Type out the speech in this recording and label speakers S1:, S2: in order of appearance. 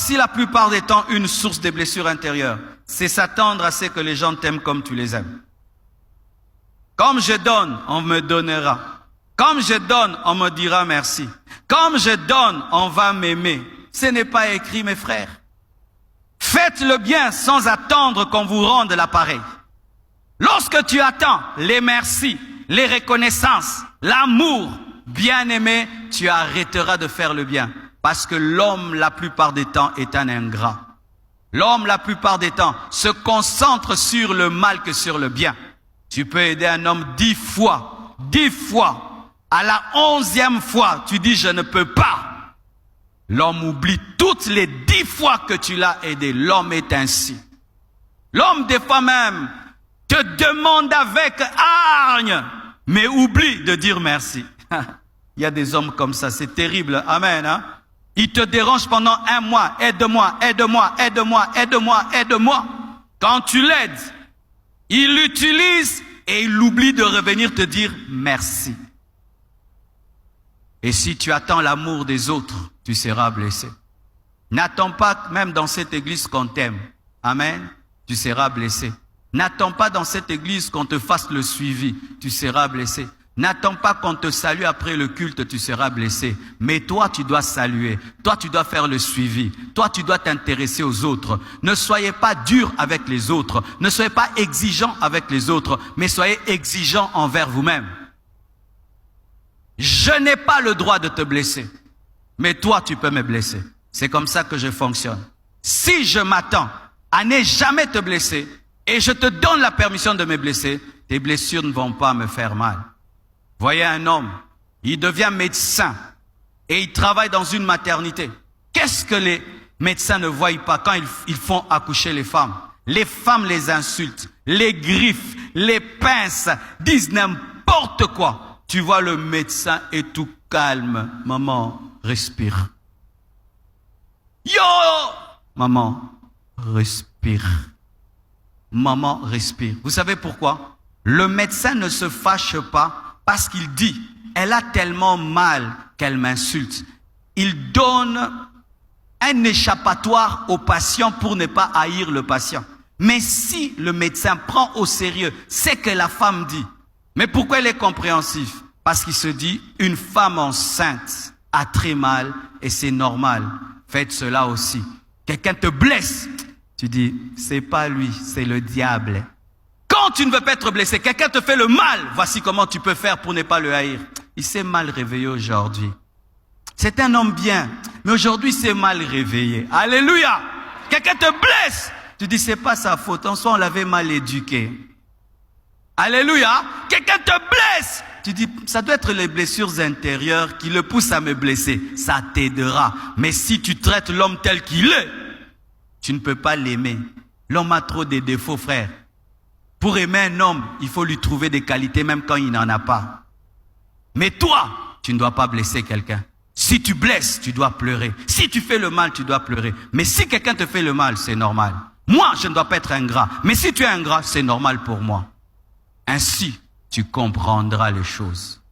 S1: Si la plupart des temps, une source de blessures intérieures, c'est s'attendre à ce que les gens t'aiment comme tu les aimes. Comme je donne, on me donnera. Comme je donne, on me dira merci. Comme je donne, on va m'aimer. Ce n'est pas écrit, mes frères. Faites le bien sans attendre qu'on vous rende l'appareil. Lorsque tu attends les merci, les reconnaissances, l'amour, bien-aimé, tu arrêteras de faire le bien. Parce que l'homme, la plupart des temps, est un ingrat. L'homme, la plupart des temps, se concentre sur le mal que sur le bien. Tu peux aider un homme 10 fois. À la 11e fois, tu dis « je ne peux pas ». L'homme oublie toutes les 10 fois que tu l'as aidé. L'homme est ainsi. L'homme, des fois même, te demande avec hargne, mais oublie de dire merci. Il y a des hommes comme ça, c'est terrible. Amen. Hein? Il te dérange pendant 1 mois. Aide-moi, aide-moi, aide-moi, aide-moi, aide-moi. Quand tu l'aides, il l'utilise et il oublie de revenir te dire merci. Et si tu attends l'amour des autres, tu seras blessé. N'attends pas, même dans cette église, qu'on t'aime. Amen. Tu seras blessé. N'attends pas dans cette église qu'on te fasse le suivi. Tu seras blessé. N'attends pas qu'on te salue après le culte, tu seras blessé. Mais toi, tu dois saluer. Toi, tu dois faire le suivi. Toi, tu dois t'intéresser aux autres. Ne soyez pas dur avec les autres. Ne soyez pas exigeant avec les autres, mais soyez exigeant envers vous-même. Je n'ai pas le droit de te blesser, mais toi, tu peux me blesser. C'est comme ça que je fonctionne. Si je m'attends à ne jamais te blesser et je te donne la permission de me blesser, tes blessures ne vont pas me faire mal. Voyez un homme, il devient médecin et il travaille dans une maternité. Qu'est-ce que les médecins ne voient pas quand ils font accoucher les femmes? Les femmes les insultent, les griffent, les pincent, disent n'importe quoi. Tu vois le médecin est tout calme. Maman, respire. Yo! Maman, respire. Maman, respire. Vous savez pourquoi? Le médecin ne se fâche pas parce qu'il dit, elle a tellement mal qu'elle m'insulte. Il donne un échappatoire au patient pour ne pas haïr le patient. Mais si le médecin prend au sérieux ce que la femme dit, mais pourquoi elle est compréhensif? Parce qu'il se dit, une femme enceinte a très mal et c'est normal. Faites cela aussi. Quelqu'un te blesse, tu dis, c'est pas lui, c'est le diable. Quand tu ne veux pas être blessé, quelqu'un te fait le mal, voici comment tu peux faire pour ne pas le haïr. Il s'est mal réveillé aujourd'hui. C'est un homme bien, mais aujourd'hui il s'est mal réveillé. Alléluia! Quelqu'un te blesse, tu dis, c'est pas sa faute, en soi on l'avait mal éduqué. Alléluia! Quelqu'un te blesse, tu dis, ça doit être les blessures intérieures qui le poussent à me blesser. Ça t'aidera. Mais si tu traites l'homme tel qu'il est, tu ne peux pas l'aimer. L'homme a trop de défauts, frère. Pour aimer un homme, il faut lui trouver des qualités même quand il n'en a pas. Mais toi, tu ne dois pas blesser quelqu'un. Si tu blesses, tu dois pleurer. Si tu fais le mal, tu dois pleurer. Mais si quelqu'un te fait le mal, c'est normal. Moi, je ne dois pas être ingrat. Mais si tu es ingrat, c'est normal pour moi. Ainsi, tu comprendras les choses.